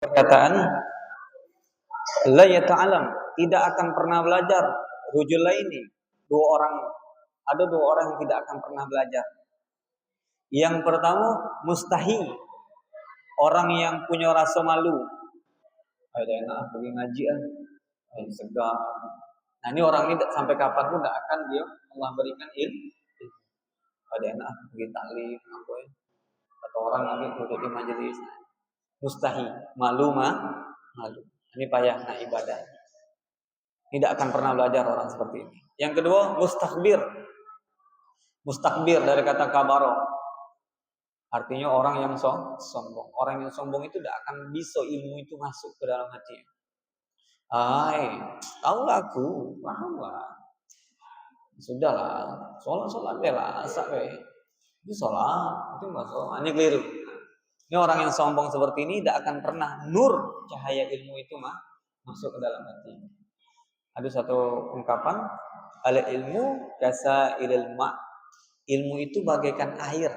perkataan la yata'alam, tidak akan pernah belajar. Rujulaini, ada dua orang yang tidak akan pernah belajar. Yang pertama mustahil, orang yang punya rasa malu. Ada enak pergi ngaji segan. Nah ini orang ini sampai kapan pun tidak akan dia Allah berikan ilmu. Ada enak pergi taklim apa ya. Atau orang lagi duduk di majelis. Mustahil, malu. Ini payah nak ibadah. Tidak akan pernah belajar orang seperti ini. Yang kedua mustakbir. Mustakbir dari kata kabaro. Artinya orang yang sombong. Orang yang sombong itu tidak akan bisa ilmu itu masuk ke dalam hatinya. Tahulah aku, pahamlah. Sudahlah, sholat bela, itu sholat, itu masuk. Ini keliru. Ini orang yang sombong seperti ini tidak akan pernah nur cahaya ilmu itu masuk ke dalam hati. Ada satu ungkapan, al ilmu kasa ilal ma. Ilmu itu bagaikan air.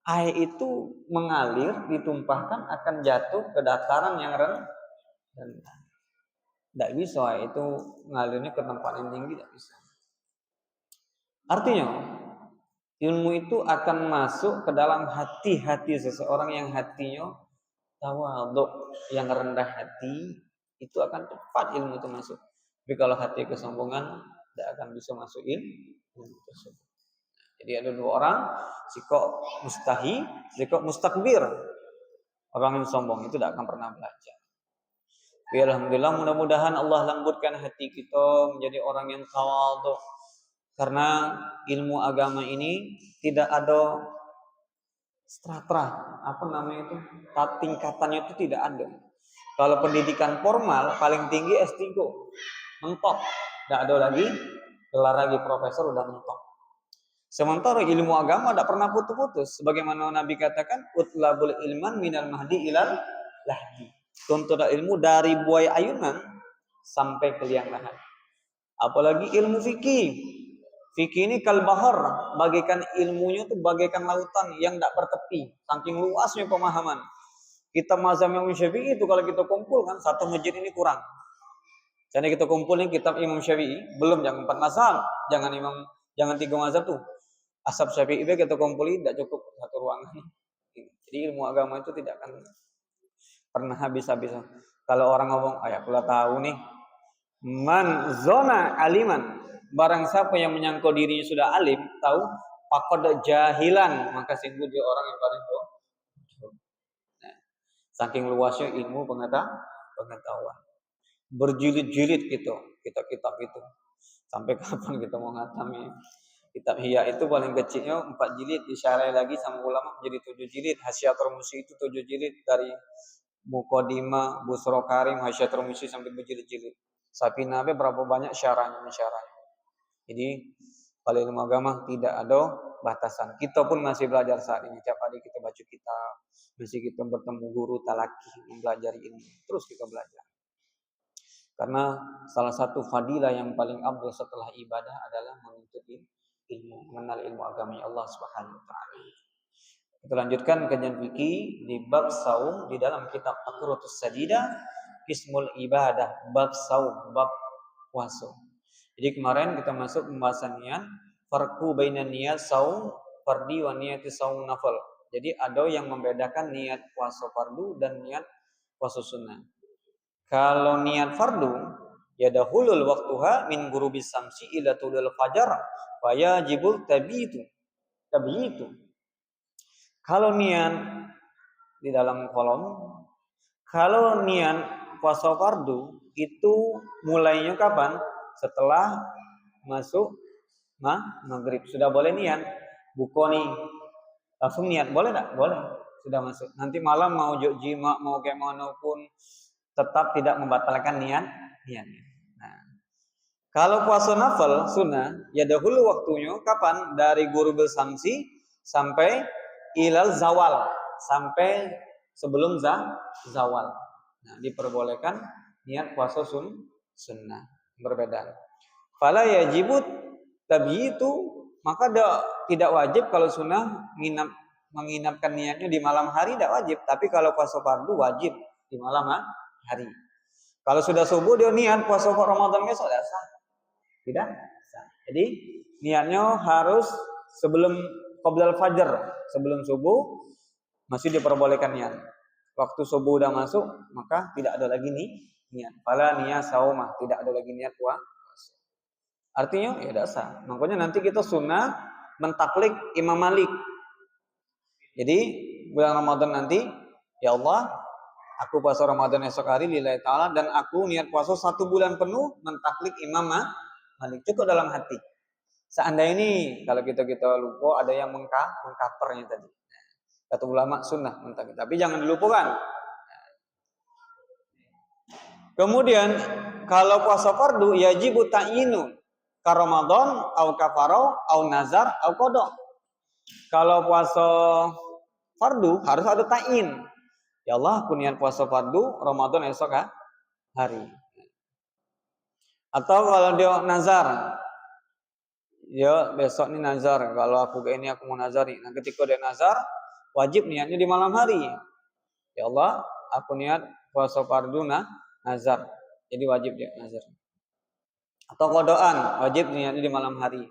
Air itu mengalir, ditumpahkan akan jatuh ke dataran yang rendah. Tidak bisa air itu mengalirnya ke tempat yang tinggi, tidak bisa. Artinya ilmu itu akan masuk ke dalam hati-hati seseorang yang hatinya tawadhu, yang rendah hati, itu akan cepat ilmu itu masuk. Tapi kalau hati kesombongan tidak akan bisa masuk ilmu tersebut. Jadi ada dua orang, sikok mustahi, sikok mustakbir. Orang yang sombong itu tidak akan pernah belajar. Ya alhamdulillah, mudah-mudahan Allah lembutkan hati kita menjadi orang yang tawadhu. Karena ilmu agama ini tidak ada strata, tingkatannya itu tidak ada. Kalau pendidikan formal paling tinggi S3, mentok. Tidak ada lagi gelar lagi profesor udah mentok. Sementara ilmu agama tidak pernah putus-putus. Sebagaimana Nabi katakan, utlabul ilman minal mahdi ilal lahdi. Tuntutlah ilmu dari buai ayunan sampai ke liang lahat. Apalagi ilmu fikih. Fikih ini kalbahar, bagaikan ilmunya itu bagaikan lautan yang tidak bertepi, saking luasnya pemahaman. Kita mazhab Imam Syafi'i itu kalau kita kumpul kan satu masjid ini kurang. Jadi kita kumpulin kitab Imam Syafi'i, belum jangan 4 mazhab, jangan 3 mazhab tuh. Ashab Syafi'i kita kumpulin tidak cukup satu ruangan. Jadi ilmu agama itu tidak akan pernah habis-habis. Kalau orang ngomong, pula tahu nih, man zona aliman. Barang siapa yang menyangka dirinya sudah alim, tahu, faqad jahilan, maka sungguh dia orang yang paling bodoh. Nah, saking luasnya ilmu pengetahuan. Berjilid-jilid kita kitab itu. Sampai kapan kita mau ngatami? Kitab Ihya itu paling kecilnya 4 jilid, disyarah lagi sama ulama menjadi 7 jilid. Hasyiatul Musi itu 7 jilid dari Muqaddimah, Busra Karim, Hasyiatul Musi sampai berjilid-jilid. Sapina berapa banyak syarahnya. Jadi kalau ilmu agama tidak ada batasan. Kita pun masih belajar saat ini. Tiap hari kita baca kitab, masih kita bertemu guru talaki mempelajari ilmu. Terus kita belajar. Karena salah satu fadilah yang paling afdal setelah ibadah adalah menuntut ilmu, mengenal ilmu agama Allah Subhanahu wa taala. Kita lanjutkan kajian fikih di bab saum di dalam kitab Taqratus Sadidah, Qismul Ibadah, bab saum, bab puasa. Jadi kemarin kita masuk pembahasan niat, farqu bainan niyat saum fardi wa niyati saum nafil. Jadi ada yang membedakan niat puasa fardu dan niat puasa sunnah. Kalau niat fardu, ya dahulul waktuha min ghurubis samsi ila tulul fajar, wa yajibul tabitu. Kalau niat di dalam kolom, kalau niat puasa fardu itu mulainya kapan? Setelah masuk maghrib. Sudah boleh niat. Buka nih. Langsung niat. Boleh tak? Boleh. Sudah masuk. Nanti malam mau jima, mau kayak mana pun tetap tidak membatalkan niatnya. Nah, kalau puasa nafil sunnah, ya dahulu waktunya kapan? Dari ghurubul samsi sampai ilal zawal, sampai sebelum zawal. Nah, diperbolehkan niat puasa sunnah. Berbeda. Fala yajibut tabiitu, maka tidak wajib kalau sunnah nginap menginapkan niatnya di malam hari tidak wajib, tapi kalau puasa fardu wajib di malam hari. Kalau sudah subuh dia niat puasa Ramadan besok tidak sah. Tidak sah. Jadi niatnya harus sebelum qoblal fajar, sebelum subuh masih diperbolehkan niat. Waktu subuh udah masuk, maka tidak ada lagi niat. Fala niat saumah, tidak ada lagi niat puasa. Artinya ya tidak sah. Makanya nanti kita sunnah mentaklik Imam Malik. Jadi bulan Ramadan nanti, ya Allah, aku puasa Ramadan esok hari lillahi ta'ala dan aku niat puasa 1 bulan penuh mentaklik Imam Malik. Cukup dalam hati. Seandainya ini kalau kita lupa ada yang mengkapernya tadi. Kata ulama sunnah mentaklik. Tapi jangan dilupakan. Kemudian kalau puasa fardu yajibu ta'yinu ka Ramadan au kafarau au nazar au qada. Kalau puasa fardu harus ada ta'in. Ya Allah, aku niat puasa fardu Ramadan esok hari. Atau kalau dia nazar, ya besok ini nazar. Kalau aku ke ini aku mau nazari. Nah ketika dia nazar, wajib niatnya di malam hari. Ya Allah, aku niat puasa fardu nazar. Jadi wajib dia nazar. Atau qadaan, wajib niatnya di malam hari.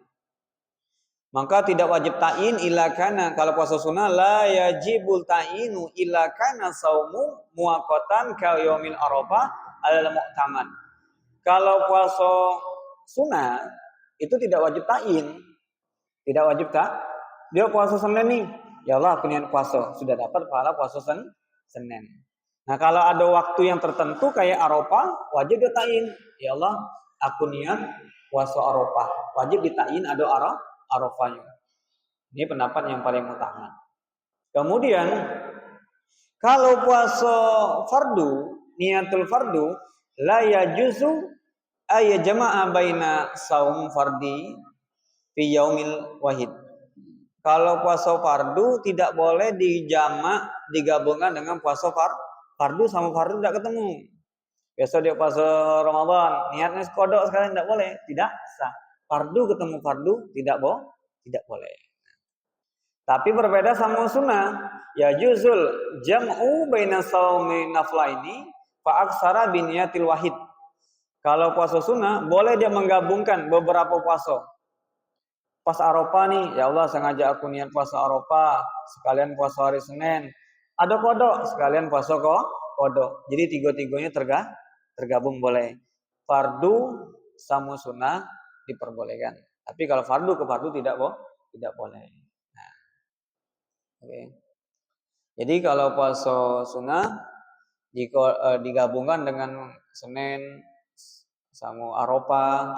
Maka tidak wajib ta'in illa kana, kalau puasa sunnah la yajibul ta'inu illa kana saumu muwaqqatan ka yaumil arafah alal mu'tamad. Kalau puasa sunnah itu tidak wajib ta'in. Tidak wajib dia puasa Senin nih. Ya Allah aku niat puasa, sudah dapat pahala puasa Senin. Nah, kalau ada waktu yang tertentu kayak Arafah, wajib dia ta'in. Ya Allah, aku niat puasa Arafah. Wajib ditain ada Arafahnya. Ini pendapat yang paling utama. Kemudian kalau puasa fardu, niatul fardu la yajuzu ay jama'a baina saum fardi fi yaumil wahid. Kalau puasa fardu tidak boleh dijamak digabungkan dengan puasa fardu sama fardu tidak ketemu. Besok dia puasa Ramadan, niatnya kodok sekalian tidak boleh, tidak sah. Fardu ketemu fardu tidak boleh. Tapi berbeda sama sunnah. Ya juzul jam'u baina shaumi naflaini fa aksara bi niyatil wahid. Kalau puasa sunnah boleh dia menggabungkan beberapa puasa. Pas Arafah nih, ya Allah sengaja aku niat puasa Arafah, sekalian puasa hari Senin. Ada kodok, sekalian puasa kodok. Jadi tiga-tiganya tergabung boleh. Fardu sama sunnah diperbolehkan. Tapi kalau fardu ke fardu tidak boleh. Nah, okay. Jadi kalau puasa sunnah digabungkan dengan Senin sama Arafah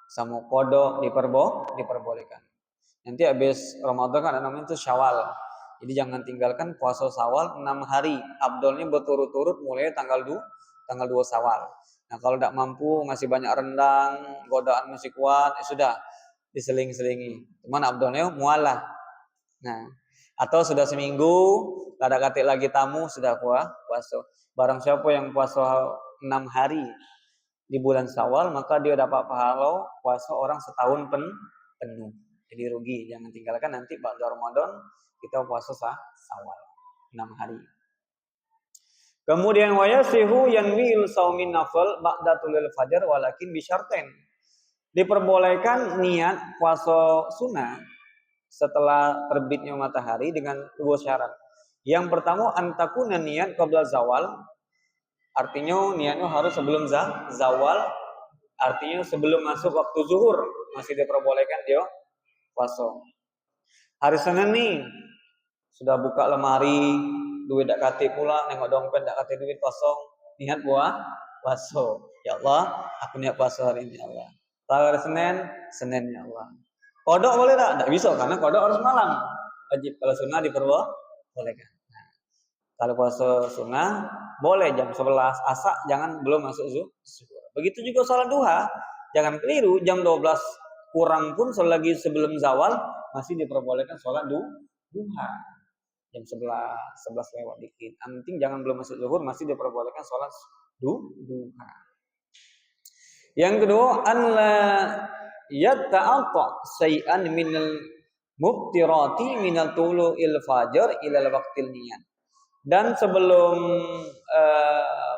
sama kodok diperbolehkan. Nanti habis Ramadan kan ada namanya itu Syawal. Jadi jangan tinggalkan puasa Syawal 6 hari. Abdolnya berturut-turut mulai tanggal 2 Syawal. Nah, kalau tidak mampu masih banyak rendang, godaan masih kuat, ya sudah diseling-selingi. Cuman abdolnya mualah. Nah, atau sudah seminggu, ada katik lagi tamu sudah puasa. Barang siapa yang puasa 6 hari di bulan Syawal, maka dia dapat pahala puasa orang setahun penuh. Jadi rugi, jangan tinggalkan nanti pada Ramadan kita puasa Syawal 6 hari. Kemudian wayasihu yanwil saumin nafil ba'da tulil fajar walakin bisyartain. Diperbolehkan niat puasa sunnah setelah terbitnya matahari dengan 2 syarat. Yang pertama antakuna niat qabla zawal. Artinya niatnya harus sebelum zawal. Artinya sebelum masuk waktu zuhur masih diperbolehkan dia puasa. Hari Senin nih sudah buka lemari, duit dak kate pula, nengok dompet dak kate duit kosong, niat puasa. Ya Allah, aku niat puasa hari ini ya Allah. Hari Senin ya Allah. Kodok boleh tak? Tak bisa karena kodok harus malam. Wajib kalau sunnah diperbolehkan. Nah, kalau puasa sunnah boleh jam 11 asak jangan belum masuk zuhur. Begitu juga sholat duha, jangan keliru jam 12 kurang pun selagi sebelum zawal masih diperbolehkan sholat duha. Jam 11 lewat dikit. Yang penting jangan belum masuk zuhur masih diperbolehkan sholat duha. Yang kedua, an la yata'atta syai'an minal muftirati minal tulu'il fajr ilal waqtil niyat. Dan sebelum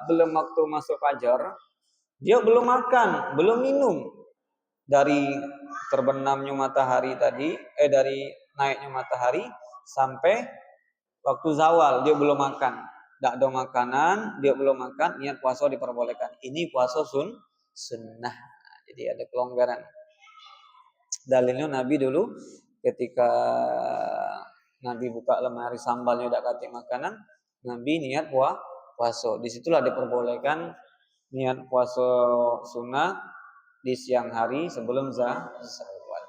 belum waktu masuk fajar, dia belum makan, belum minum dari terbenamnya matahari tadi, dari naiknya matahari sampai waktu zawal dia belum makan. Tidak ada makanan, dia belum makan, niat puasa diperbolehkan. Ini puasa sunnah. Jadi ada kelonggaran. Dalilnya Nabi dulu ketika Nabi buka lemari sambalnya udah kasih makanan, Nabi niat puasa. Disitulah diperbolehkan niat puasa sunnah di siang hari sebelum zawal.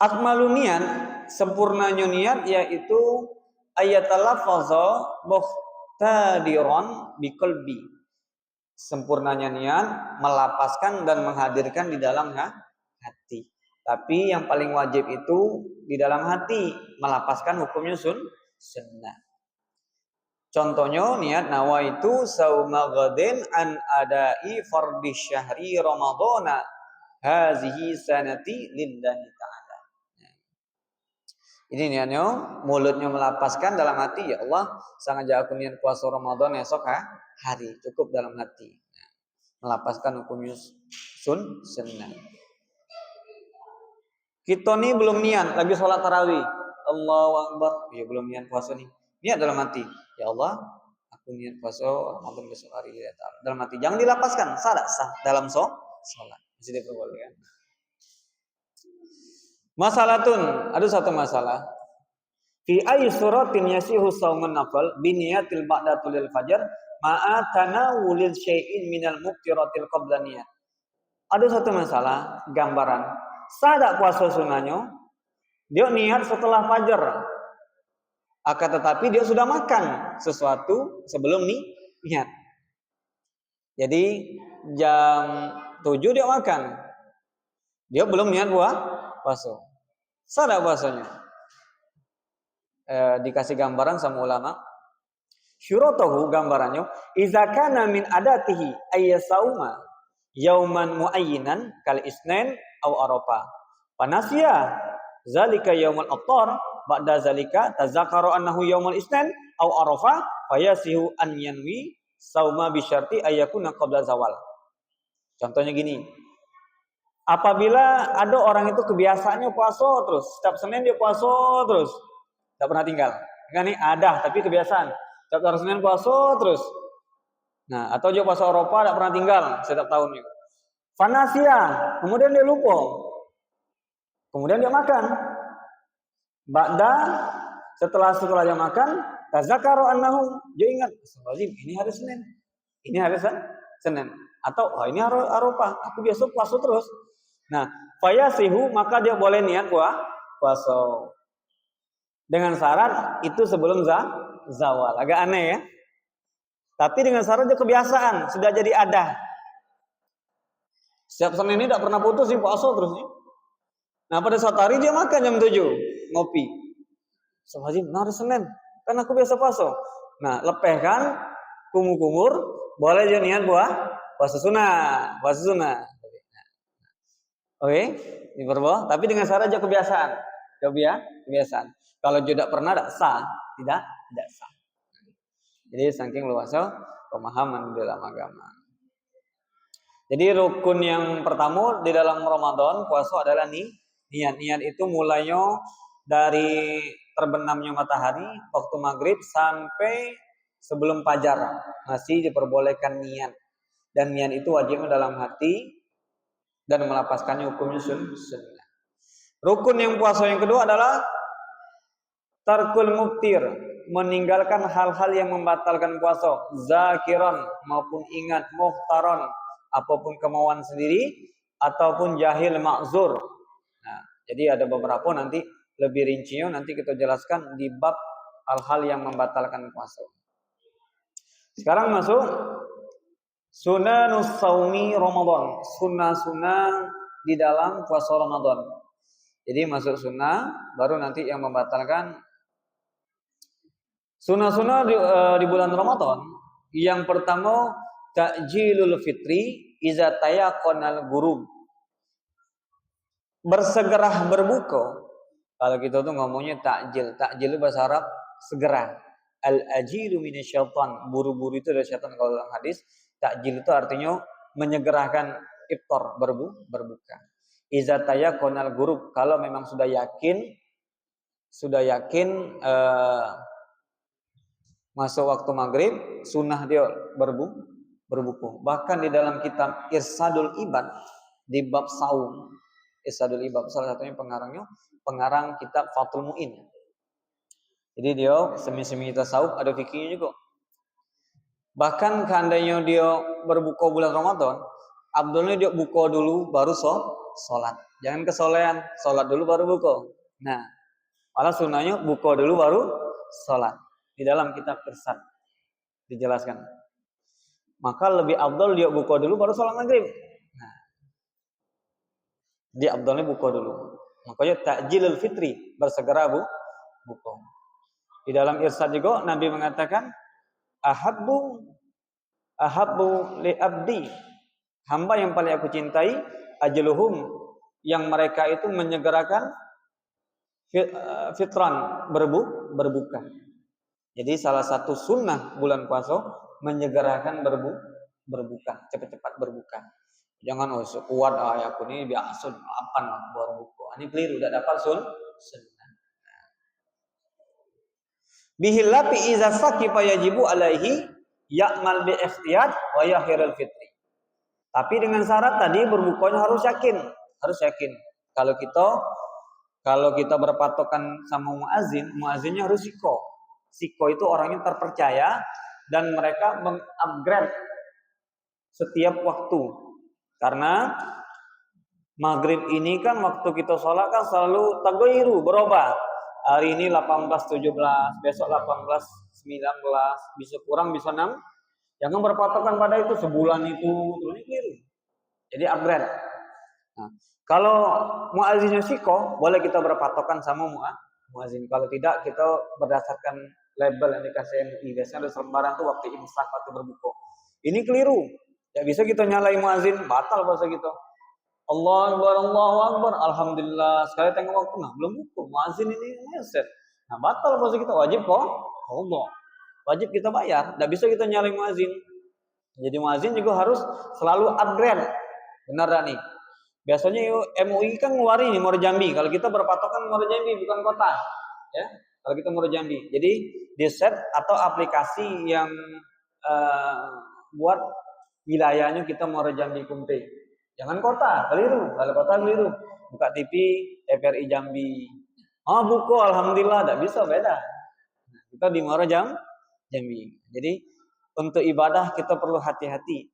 Akmalun niat, sempurnanya niat yaitu ayatalaffaza muhtadiran biqalbi. Sempurnanya niat melapaskan dan menghadirkan di dalam hati. Tapi yang paling wajib itu di dalam hati, melapaskan hukumnya sunnah. Contohnya niat nawaitu sauma ghadin an adai fardhi syahri ramadhana hazihi sanati lillahi ta'ala. Ini niatnya, mulutnya melapaskan, dalam hati ya Allah sengaja aku niat puasa Ramadan esok hari, cukup dalam hati. Melapaskan hukumnya sunnah. Kita nih belum niat lagi sholat tarawih, Allahu Akbar, ya belum niat puasa nih. Niat dalam hati, ya Allah, aku niat puasa Ramadan besok hari ya ta'ala. Dalam hati, jangan dilapaskan, sah dalam sholat. Masih diperbolehkan. Masalatun, ada satu masalah. Fi ayyi suratin yasihu shaumun nafal bi niyatil ba'datul fajar ma'a tanawulil syai'in minal muftiratil qabla niyat. Ada satu masalah, gambaran. Sah tak puasa sunnahnya? Dia niat setelah fajar. Akan tetapi dia sudah makan sesuatu sebelum niat. Jadi jam 7 dia makan. Dia belum niat puasa. Sah tak puasanya? Dikasih gambaran sama ulama. Syuratahu, gambarannya, iza kana min adatihi ayyasauma yauman muayyinan kal isnin aw arafa. Panasya zalika yaumul aftar ba'da zalika tazakkaru annahu yaumul isnin aw arafa fayasihu an yanwi sauma bi syarti ayyakuna qabla zawal. Contohnya gini. Apabila ada orang itu kebiasaannya puasa terus, setiap Senin dia puasa terus, tidak pernah tinggal. Kan nih ada, tapi kebiasaan. Setiap hari Senin puasa terus. Nah, atau dia puasa Eropa tidak pernah tinggal setiap tahunnya. Fanasia, kemudian dia lupa. Kemudian dia makan. Ba'da, setelah dia makan, tazakkaru annahu, dia ingat, ini hari Senin. Ini hari Senin. Atau ini hari Eropa, aku biasa puasa terus. Nah, fayasihu, maka dia boleh niat puasa. Dengan syarat itu sebelum zawal. Agak aneh ya. Tapi dengan syarat dia kebiasaan, sudah jadi ada. Setiap Senin ini tidak pernah putus sih puasa terus nih. Nah, pada suatu hari dia makan jam 7, ngopi. Soalnya hari Senin, kan aku biasa puasa. Nah, lepehkan kumur-kumur, boleh dia niat puasa sunnah. Oke, diperboleh, tapi dengan syarat dia kebiasaan. Kebiasaan. Kalau tidak pernah tidak sah, tidak sah. Jadi saking luasnya pemahaman dalam agama. Jadi rukun yang pertama di dalam Ramadan puasa adalah niat. Niat itu mulainya dari terbenamnya matahari waktu maghrib sampai sebelum fajar masih diperbolehkan niat. Dan niat itu wajibnya dalam hati dan melapaskannya hukumnya sunnah. Rukun yang puasa yang kedua adalah tarkul muftir, meninggalkan hal-hal yang membatalkan puasa, zakiran maupun ingat, muhtaron apapun kemauan sendiri ataupun jahil ma'zur. Nah, jadi ada beberapa nanti lebih rincinya nanti kita jelaskan di bab hal-hal yang membatalkan puasa. Sekarang masuk sunanus saumi Ramadan, sunnah-sunnah di dalam puasa Ramadan. Jadi masuk sunnah baru nanti yang membatalkan. Sunnah-sunnah di bulan Ramadan. Yang pertama ta'jilul fitri iza tayaqanal ghurub. Bersegera berbuka Kalau kita tuh ngomongnya takjil. Takjil itu bahasa Arab segera. Al-ajilu minasyaitan. Buru-buru itu dari syaitan kalau dalam hadis. Takjil itu artinya menyegerakan iftar, berbuka. Iza tayaqqanal ghurub, kalau memang sudah yakin masuk waktu maghrib, sunnah dia berbuku. Bahkan di dalam kitab Irsadul Ibad di bab saum, Irsadul Ibad salah satunya pengarang kitab Fathul Mu'in. Jadi dia semi-semi tasawuf ada fikihnya juga. Bahkan seandainya dia berbuka bulan Ramadan, abdulnya dia buka dulu baru sholat. Jangan kesolehan, sholat dulu baru buka. Nah, malah sunnahnya buka dulu baru sholat. Di dalam kitab Irsad dijelaskan. Maka lebih abdul dia buka dulu baru sholat maghrib. Nah, dia abdulnya buka dulu. Makanya takjilul fitri, bersegera buka. Di dalam Irsad juga Nabi mengatakan ahabbu li abdi, hamba yang paling aku cintai, ajluhum, yang mereka itu menyegerakan fitran, berbuka. Jadi salah satu sunnah bulan puasa menyegerakan berbuka, cepat-cepat berbuka. Jangan kuat aku ini biasa apan berbuka. Ini keliru, tidak dapat sunnah. Bihillafi iza saqifa yajibu alaihi ya'mal bi ikhtiyar wa yahirul fitri. Tapi dengan syarat tadi berbukanya harus yakin. Kalau kita berpatokan sama muazzinnya harus siko. Siko itu orangnya terpercaya dan mereka mengupgrade setiap waktu. Karena maghrib ini kan waktu kita sholat kan selalu tagoiru, berubah. Hari ini 18.17, besok 18.19, bisa kurang bisa 6. Jangan berpatokan pada itu sebulan itu, ini keliru. Jadi upgrade. Nah, kalau muazzinnya siko, boleh kita berpatokan sama muazzin. Kalau tidak, kita berdasarkan label yang dikasih MUI. Biasanya ada selembaran tuh waktu imsak, waktu berbuka. Ini keliru. Ya bisa kita nyalain muazzin, batal puasa kita. Allahu Akbar, alhamdulillah. Sekali tengok waktu, nah belum buka. Muazzin ini ngeset. Nah batal puasa kita, wajib kok. Allah. Wajib kita bayar. Tidak bisa kita nyalain muazzin. Jadi muazzin juga harus selalu upgrade. Benar tak nih? Biasanya MUI kan ngeluarin nih Muara Jambi. Kalau kita berpatokan Muara Jambi bukan kota. Ya. Kalau kita Muara Jambi. Jadi di set atau aplikasi yang buat wilayahnya kita Muara Jambi Kumpe. Jangan kota, keliru. Kalau kota keliru. Buka TV TVRI Jambi. Buku alhamdulillah, tidak bisa, beda. Kita di Muara Jambi. Jadi untuk ibadah kita perlu hati-hati.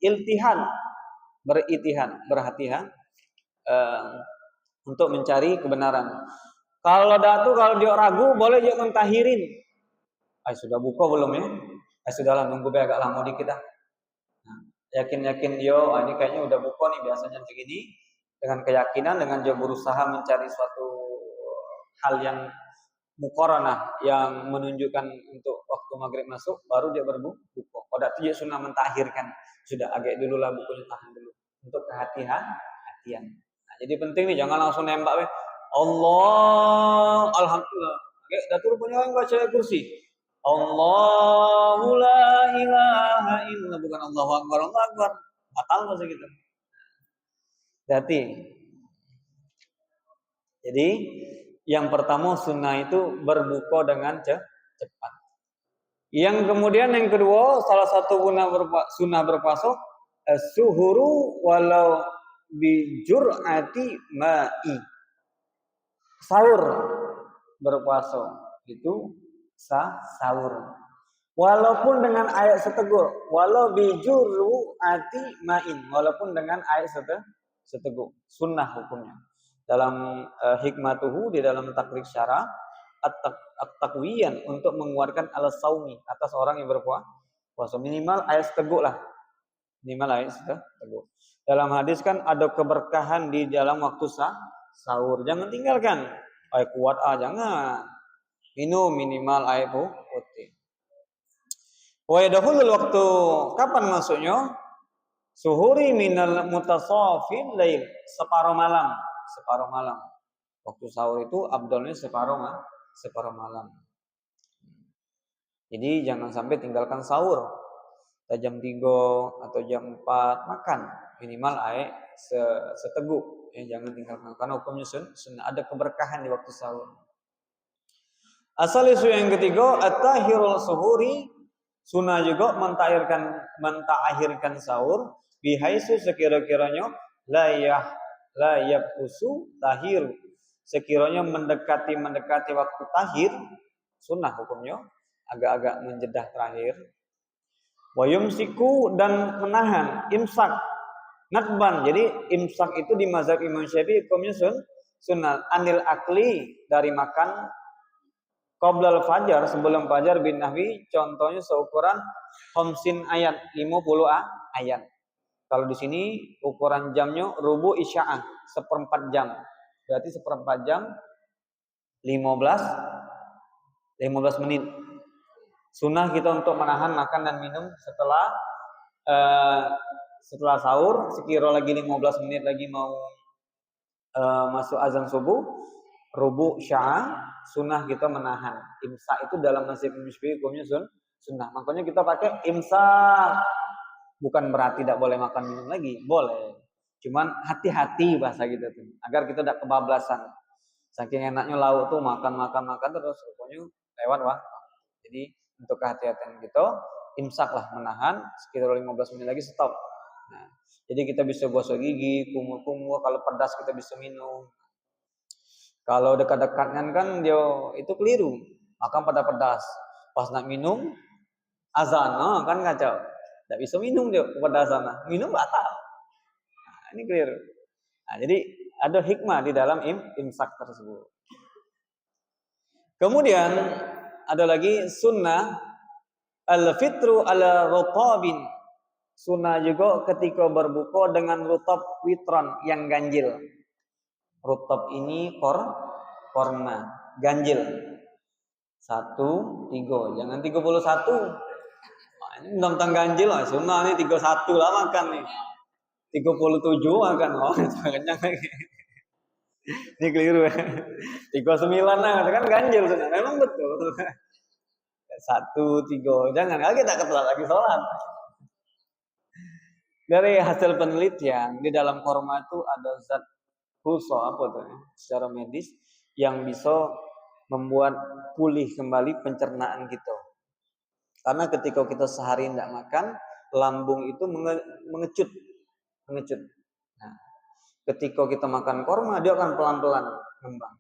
Berhati-hati untuk mencari kebenaran. Kalau dia ragu, boleh dia mentahirin. Sudah buka belum ya? Sudahlah, nunggu agak lama dikit dah. Yakin dia, ini kayaknya udah buka nih, biasanya segini. Dengan keyakinan, dengan dia berusaha mencari suatu hal yang muqaranah, yang menunjukkan untuk waktu maghrib masuk, baru dia berbuka. Pada itu dia sunnah mentahirkan. Sudah agak dulu lah bukunya, tahan dulu. Untuk kehati-hatian. Nah, jadi penting nih, jangan langsung nembak. Allah, alhamdulillah. Oke, datur punya yang baca kursi. Allahu la ilaha illa, bukan Allahu Akbar. Batal masa gitu. Jadi yang pertama sunnah itu berbuka dengan cepat. Yang kedua, salah satu sunnah berpuasa suhuru walau bijur'ati ma'i. Sahur berpuasa itu sahur. Walaupun dengan air seteguk, walau bijuru ati main, walaupun dengan air seteguk, sunnah hukumnya. Dalam hikmatuhu, di dalam takrib syara at-taqwiyan, untuk menguatkan al-saumi atas orang yang berpuasa, minimal air seteguk lah. Minimal air seteguk. Dalam hadis kan ada keberkahan di dalam waktu sahur. Jangan tinggalkan. Air kuat jangan. Minum minimal air putih. Wa yadkhulul waktu, kapan masuknya? Suhuri minal mutasafil lail, separuh malam. Waktu sahur itu abdolnya separuh malam. Jadi jangan sampai tinggalkan sahur. Jam 3 atau jam 4 makan minimal air seteguk. Jangan tinggalkan karena hukumnya sunnah, ada keberkahan di waktu sahur. Asal isu yang ketiga, at-tahirul suhuri, sunnah juga mentahirkan sahur bihaisu sekira-kiranya la yaqusu tahir, sekiranya mendekati waktu tahir, sunnah hukumnya agak-agak menjedah terakhir. Wa yumsiku, dan menahan, imsak nadban. Jadi imsak itu di mazhab Imam Syafi'i hukumnya sunnah, anil akli, dari makan, qoblal fajar, sebelum fajar, bin nahwi, contohnya seukuran khamsin ayat, 50 ayat. Kalau di sini ukuran jamnya rubu isya'ah, seperempat jam. Berarti seperempat jam 15 menit. Sunnah kita untuk menahan makan dan minum setelah sahur, sekira lagi 15 menit lagi mau masuk azan subuh, rubu sya'ah, sunnah kita menahan. Imsak itu dalam nasib musbih hukumnya sunnah. Makanya kita pakai imsak. Bukan berarti tidak boleh makan minum lagi, boleh. Cuman hati-hati bahasa kita tuh, agar kita tidak kebablasan. Saking enaknya lauk tuh makan terus rupanya lewat wah. Jadi untuk kehati-hatian kita, imsaklah, menahan sekitar 15 menit lagi stop. Nah, jadi kita bisa gosok gigi, kumur-kumur, kalau pedas kita bisa minum. Kalau dekat-dekatnya kan dia itu keliru, makan pada pedas. Pas nak minum azan, kan kacau. Tidak bisa minum dia kepedasan, minum batal. Nah, ini keliru. Nah, jadi ada hikmah di dalam imsak tersebut. Kemudian ada lagi sunnah al-fitru ala rutabin. Sunnah juga ketika berbuka dengan rutab witron yang ganjil. Rutab ini korma ganjil. 1, 3, jangan 31. Ini tentang ganjil lah, sunnah nih 31 lah makan nih. 37 makan, kenyang lagi. Ini keliru ya. 39 lah, kan ganjil sunnah. Memang betul. 1, 3, jangan lagi tak ketelat lagi sholat. Dari hasil penelitian, di dalam korma itu ada zat secara medis yang bisa membuat pulih kembali pencernaan kita. Karena ketika kita sehari tidak makan, lambung itu mengecut. Nah, ketika kita makan korma, dia akan pelan-pelan ngembang.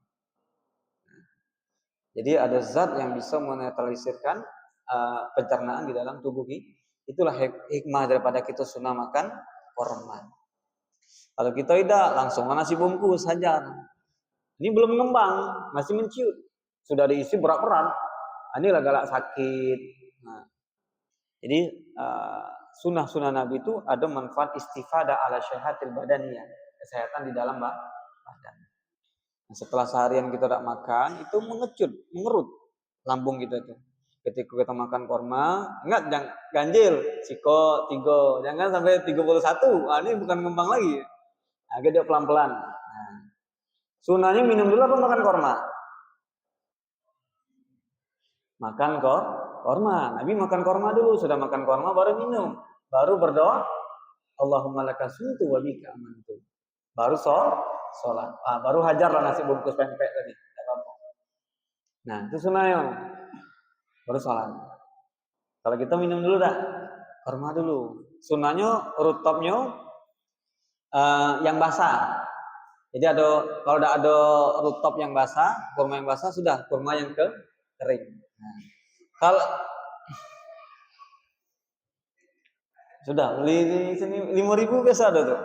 Jadi ada zat yang bisa menetralisirkan pencernaan di dalam tubuh kita. Itulah hikmah daripada kita sunnah makan korma. Kalau kita tidak, langsung nasi bungkus hajar. Ini belum ngembang, masih menciut. Sudah diisi berat-berat. Inilah galak sakit. Nah, jadi sunnah Nabi itu ada manfaat istifadah ala syahatil badaniyah, kesehatan di dalam badan. Nah, setelah seharian kita tidak makan, itu mengerut lambung kita itu. Ketika kita makan korma, ingat jangan ganjil, siko 3, jangan sampai 31. Ini bukan ngembang lagi. Agak dia pelan-pelan. Nah, sunnahnya minum dulu apa makan korma? Makan korma. Nabi makan korma dulu, sudah makan korma baru minum, baru berdoa, Allahumma lakasumtu wa bika amantu. Baru sholat. Baru hajarlah nasi bungkus pempek tadi. Nah, itu sunnahnya. Baru sholat. Kalau kita minum dulu dah, korma dulu. Sunnahnya rutopnya yang basah. Jadi kalau ada rutop yang basah, kurma yang basah, sudah kurma yang kering. Nah, kalau sudah beli di sini 5.000 biasa ada tuh.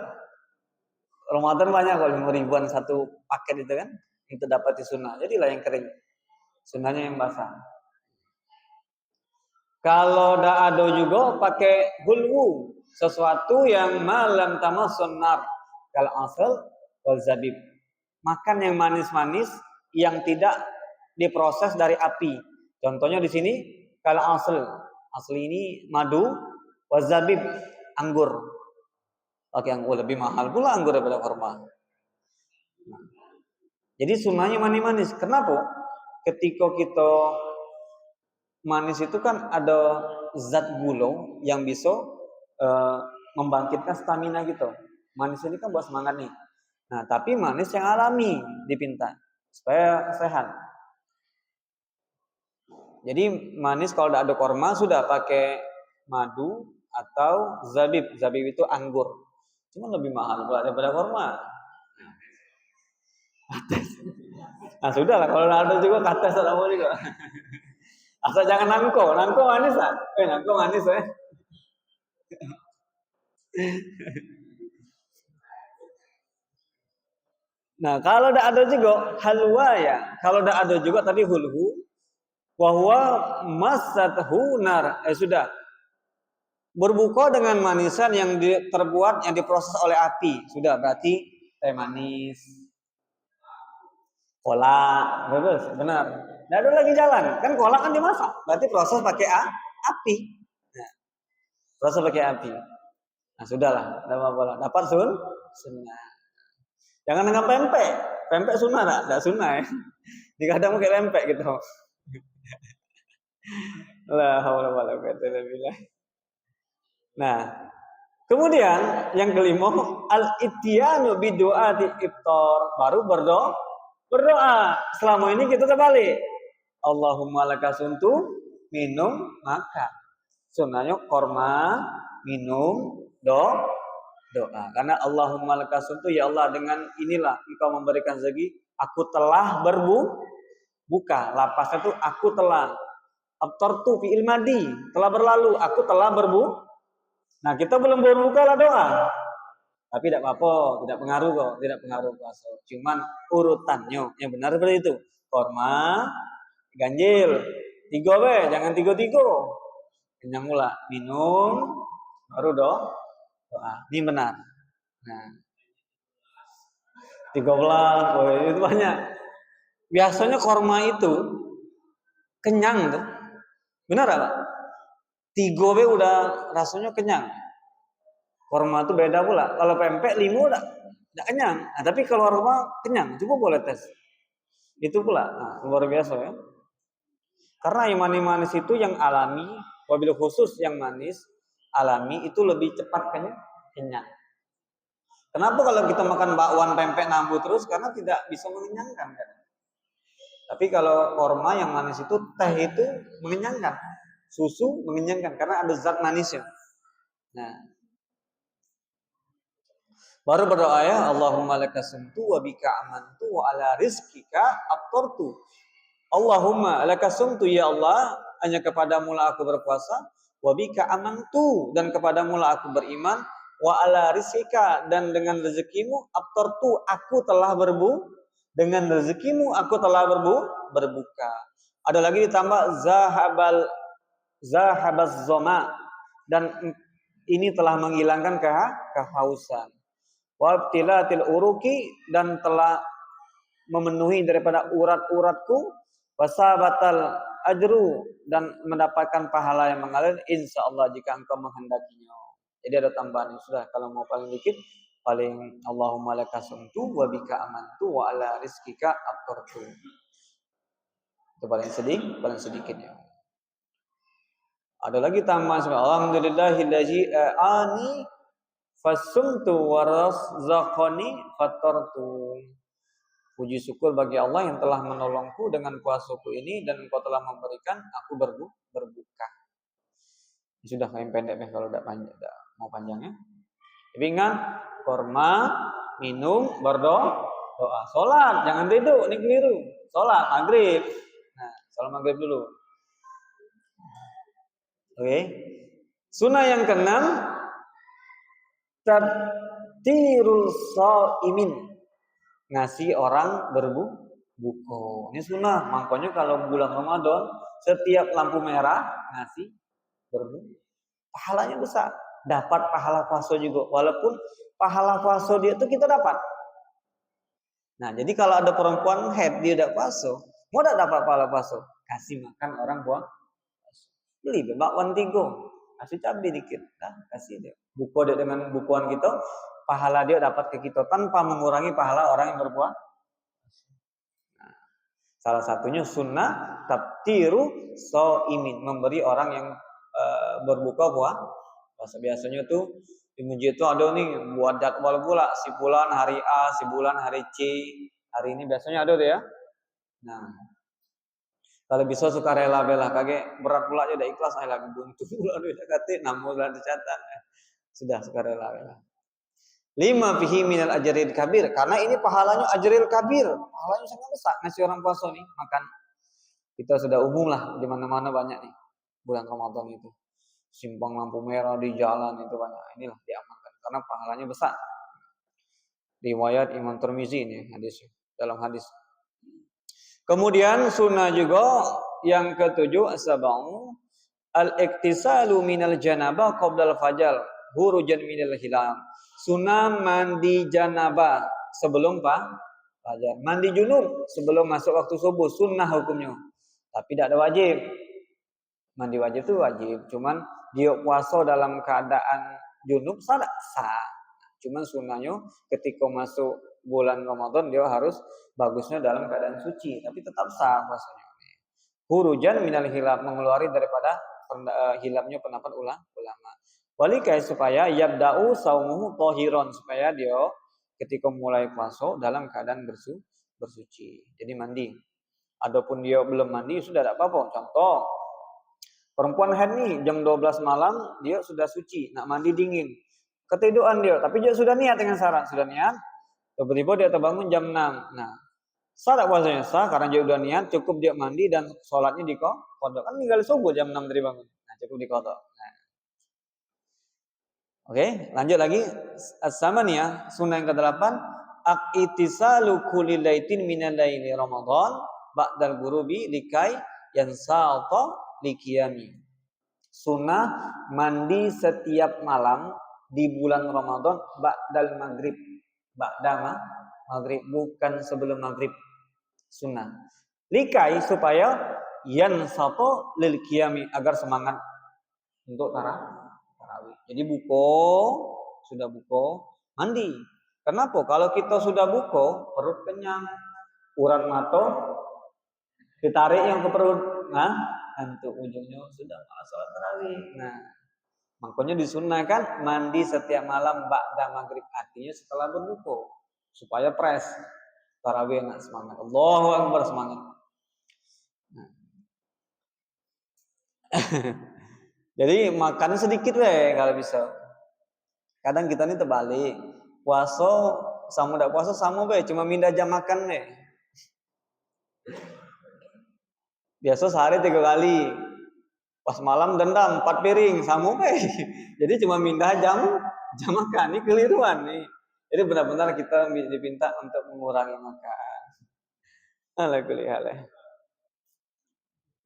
Ramadan banyak kalau 5.000-an satu paket itu kan, itu dapat di sunnah. Jadilah yang kering. Sunnahnya yang basah. Kalau tidak ada juga pakai hulwu, sesuatu yang malam tamassun nar, kal asal wal zabib. Makan yang manis-manis yang tidak diproses dari api. Contohnya di sini kal asal. Asli ini madu, wal zabib anggur. Oke, anggur lebih mahal pula anggur daripada kurma. Jadi sunnahnya manis-manis. Kenapa? Ketika kita manis itu kan ada zat gula yang bisa eh, membangkitkan stamina gitu. Manis ini kan buat semangat nih. Nah, tapi manis yang alami dipinta supaya sehat. Jadi manis kalau tidak ada korma sudah pakai madu atau zabib. Zabib itu anggur. Cuma lebih mahal pula daripada korma. Nah sudah lah kalau ada juga kata sama juga. Asal jangan nangko, nangko manis lah. Nangko manis ya. Nah kalau tidak ada juga halwa ya. Kalau tidak ada juga tadi hulhu, wahwa masathu nar. Sudah berbuka dengan manisan yang terbuat yang diproses oleh api. Sudah berarti teh manis, kolak, bagus, benar. Tidak ada lagi jalan. Kan kolak kan dimasak, berarti proses pakai api. Nah, proses pakai api. Nah sudahlah, dapat sunnah. Jangan dengan pempek. Pempek sunnah tidak sunnah ya. Dikadang pakai pempek gitu. La haula wala quwwata illa billah. Nah, kemudian yang kelima al-ityanu bidu'ati iftar, baru berdoa. Selama ini kita terbalik. Allahumma lakasuntu, minum makan. Sunnahnya korma, minum, doa. Karena Allahumma lakasuntu, ya Allah dengan inilah engkau memberikan rezeki, aku telah berbuka. Lapasnya itu aku telah. Aftartu fi'il madi, telah berlalu, aku telah berbuka. Nah, kita belum berbuka lah doa. Tapi tidak apa-apa, tidak pengaruh kok, tidak pengaruh puasa. Cuman urutannya yang benar seperti itu. Korma, ganjil, 3 we, jangan 3-3. Kenyang mula, minum, baru doa. Ini benar. Nah, 13, itu banyak. Biasanya korma itu kenyang tuh. Benar apa? 3 we udah rasanya kenyang. Korma itu beda pula. Kalau pempek 5 udah kenyang. Nah, tapi kalau korma kenyang, coba boleh tes. Itu pula. Nah, luar biasa ya. Karena yang manis-manis itu yang alami, wabil khusus yang manis alami itu lebih cepat kenyang. Kenapa kalau kita makan bakwan pempek nambu terus? Karena tidak bisa mengenyangkan kan. Tapi kalau korma yang manis itu, teh itu mengenyangkan. Susu mengenyangkan karena ada zat manisnya. Nah, baru berdoa ya, Allahumma lakasumtu wa bika amantu wa ala rizkika aftartu. Allahumma lakasumtu, ya Allah, hanya kepadamu lah aku berpuasa, wa bika amantu, dan kepadamu lah aku beriman, wa ala rizkika, dan dengan rezekimu aftartu, aku telah dengan rezekimu aku telah berbuka. Ada lagi ditambah zahabaz zoma, dan ini telah menghilangkan kehausan. Wabtilatil uruki, dan telah memenuhi daripada urat-uratku, wasabatal ajru, dan mendapatkan pahala yang mengalir insyaallah jika engkau menghendakinya. Jadi ada tambahan yang sudah, kalau mau paling dikit paling Allahumma lakasumtu wa bika amantu wa ala rizkika aftartu. Itu paling sedikit ya. Ada lagi tambahan, alhamdulillahillazi ani fasumtu warazaqani fatartu. Puji syukur bagi Allah yang telah menolongku dengan kuasaku ini, dan Engkau telah memberikan aku berbuka. Sudah yang pendek kalau udah panjang, udah mau panjangnya. Tapi ingat, korma, minum, berdoa, sholat, jangan tidur, ini keliru. Sholat maghrib. Nah, sholat maghrib dulu. Oke. Sunnah yang keenam, tatirul shaimin, ngasih orang berbuka. Ini sunnah. Makanya kalau bulan Ramadan setiap lampu merah ngasih berbuka. Pahalanya besar. Dapat pahala puasa juga. Walaupun pahala puasa dia itu kita dapat. Nah, jadi kalau ada perempuan head dia tidak puasa, mau tidak dapat pahala puasa? Kasih makan orang puasa. Beli bakwan 3, kasih cabai dikit, nah, kasih dia. Buka dia dengan bukuan kita, pahala dia dapat ke kita tanpa mengurangi pahala orang yang berpuasa. Salah satunya sunnah tabtiru shaimin, memberi orang yang berbuka puasa. Biasanya tuh di masjid itu ada nih buat jadwal pula, si bulan hari A, si bulan hari C, hari ini biasanya ada tuh ya. Nah, kalau bisa suka rela bela kage berat pula aja udah ikhlas saya lagi buntu pula udah kate namun bulan dicatat. Sudah suka rela bela. 5 fihi minal ajril kabir, karena ini pahalanya ajril kabir, pahalanya sangat besar ngasih orang puasa nih makan. Kita sudah umum lah di mana-mana banyak nih bulan Ramadan itu. Simpang lampu merah di jalan itu banyak. Inilah diamalkan karena pahalanya besar. Riwayat Imam Tirmizi ini hadis dalam hadis. Kemudian sunnah juga yang ketujuh sab'u al-iktisalu minal janabah qabla al-fajr hurujan minal hilal. Sunnah mandi janabah sebelum fajar. Mandi junub sebelum masuk waktu subuh, sunnah hukumnya. Tapi tidak ada wajib. Mandi wajib itu wajib, cuman dia puasa dalam keadaan junub sah. Cuman sunnahnya ketika masuk bulan Ramadan dia harus bagusnya dalam keadaan suci, tapi tetap sah puasanya. Hurujan minal hilab, mengeluari daripada hilapnya pendapat ulama. Walikai supaya yabda'u saumuhu tahiran, supaya dia ketika mulai puasa dalam keadaan bersuci. Jadi mandi. Adapun dia belum mandi sudah tidak apa-apa. Contoh, perempuan haid nih jam 12 malam dia sudah suci, nak mandi dingin. Ketiduran dia, tapi dia sudah niat dengan syarat, sudah niat. Tiba-tiba dia terbangun jam 6. Nah, sah tak puasanya? Sah, karena dia udah niat, cukup dia mandi dan sholatnya dikodok. Kan tinggal subuh jam 6 dari bangun. Nah, cukup dikodok. Nah. Oke, lanjut lagi. Sama nih ya, sunnah yang ke-8. Aqitisalu kulli laitin minal laili Ramadan ba'dal gurubi likai yansalta likiyami. Sunnah mandi setiap malam di bulan Ramadan ba'dal maghrib. Ba'da maghrib, bukan sebelum maghrib. Sunnah. Likai supaya yansalta lil qiyami, agar semangat untuk tarawih. Jadi sudah buko, mandi. Kenapa? Kalau kita sudah buko, perut kenyang, urat mata ditarik yang ke perut, nah, untuk ujungnya sudah malah sholat tarawih. Nah, makanya disunahkan mandi setiap malam ba'da maghrib, artinya setelah berbuka, supaya fresh tarawih enak semangat. Allahu Akbar, semangat. Nah. Jadi makan sedikit weh kalau bisa. Kadang kita ini terbalik. Puasa sama tidak puasa sama weh, cuma mindah jam makan weh. Biasa sehari 3 kali. Pas malam dendam 4 piring sama weh. Jadi cuma mindah jam makan, ini keliruan nih. Jadi benar-benar kita diminta untuk mengurangi makan. Ala kulli hal.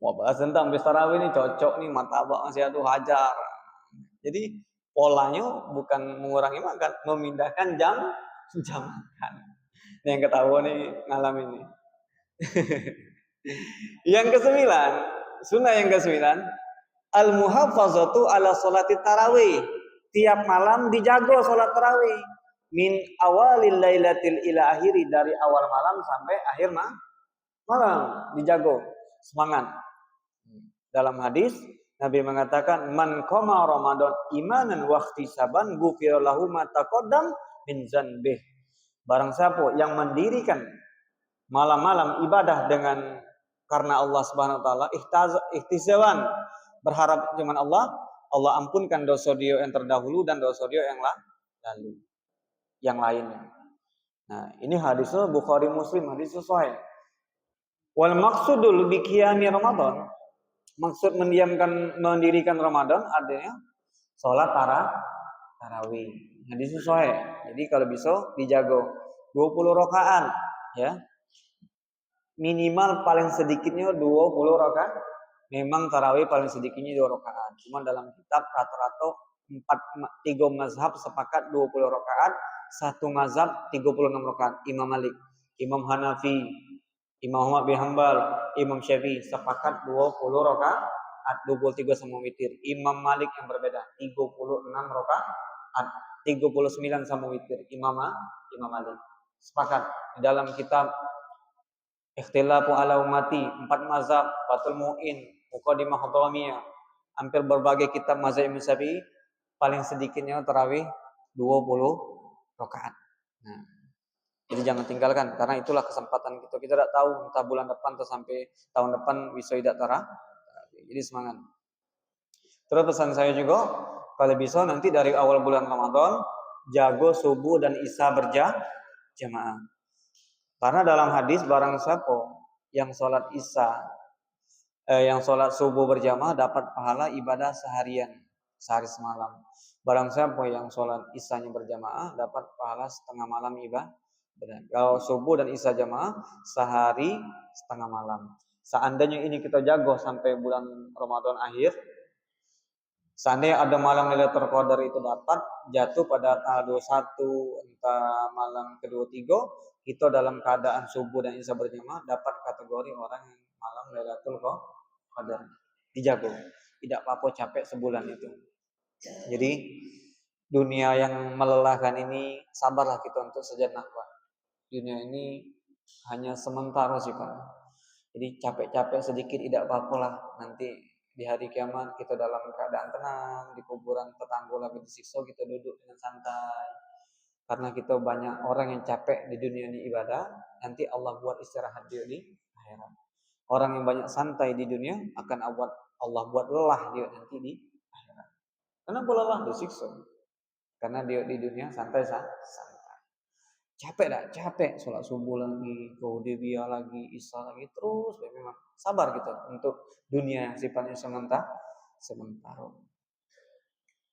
Wah, bahas tentang tarawih ini cocok nih, martabak masih atuh hajar. Jadi polanya bukan mengurangi makan, memindahkan jam makan. Ini yang ketahuan nih ngalamin ini. Yang ke-9, sunnah yang ke-9, al-muhafazatu ala sholati tarawih. Tiap malam dijaga sholat tarawih. Min awalil lailatil ila akhiri, dari awal malam sampai akhir malam dijaga. Semangat. Dalam hadis Nabi mengatakan, man qama Ramadan imanan wa ihtisaban ghufira lahu ma taqaddam min dzanbih. Barang siapa yang mendirikan malam-malam ibadah dengan karena Allah Subhanahu wa taala, ihtisaban, berharap cuma Allah ampunkan dosa dia yang terdahulu dan dosa dia yang lalu, yang lainnya. Nah, ini hadisnya Bukhari Muslim, hadisnya sahih. Wal maqsudul bi qiyami Ramadan, maksud mendirikan Ramadan adanya sholat tarawih. Hadis sahih. Jadi kalau bisa dijaga 20 rakaat ya. Minimal paling sedikitnya 20 rakaat. Memang tarawih paling sedikitnya 2 rakaat. Cuma dalam kitab rata-rata 3 mazhab sepakat 20 rakaat, 1 mazhab 36 rakaat. Imam Malik, Imam Hanafi, Imam Ahmad bin Hanbal, Imam Syafi'i sepakat 20 rakaat, 23 sama witir. Imam Malik yang berbeda, 36 rakaat, 39 sama witir. Imam Malik sepakat dalam kitab Ikhtilafu ala ummati, 4 mazhab, Fathul Mu'in, Muqaddimah Hadramiyah, hampir berbagai kitab mazhab Imam Syafi'i, paling sedikitnya tarawih 20 rakaat. Nah, jadi jangan tinggalkan, karena itulah kesempatan kita. Kita tidak tahu entah bulan depan atau sampai tahun depan bisa tidak tarawih. Jadi semangat. Terus pesan saya juga, kalau bisa nanti dari awal bulan Ramadan jago subuh dan isya berjamaah. Karena dalam hadis barang siapa yang sholat isya, yang sholat subuh berjamaah dapat pahala ibadah seharian, sehari semalam. Barang siapa yang sholat isyanya berjamaah dapat pahala setengah malam ibadah. Kalau subuh dan isya jamaah sehari setengah malam. Seandainya ini kita jago sampai bulan Ramadan akhir, seandainya ada malam Lailatul Qadar itu dapat jatuh pada tanggal 21 entah malam ke-23, kita dalam keadaan subuh dan isya berjamaah dapat kategori orang yang malam Lailatul Qadar. Dijago. Tidak apa-apa capek sebulan itu. Jadi dunia yang melelahkan ini sabarlah kita untuk sejenak, Pak. Dunia ini hanya sementara sih, Pak. Jadi capek-capek sedikit tidak apa-apalah. Nanti di hari kiamat kita dalam keadaan tenang, di kuburan tetangga lagi disiksa, kita duduk dengan santai. Karena kita banyak orang yang capek di dunia ini ibadah, nanti Allah buat istirahat dia di akhirat. Orang yang banyak santai di dunia akan Allah buat lelah dia nanti di akhirat. Kenapa lelah? Disiksa. Karena dia di dunia santai. Capek dah, capek sholat subuh lagi, Qauliyah lagi, isya lagi, terus memang sabar gitu untuk dunia yang sifatnya sementara.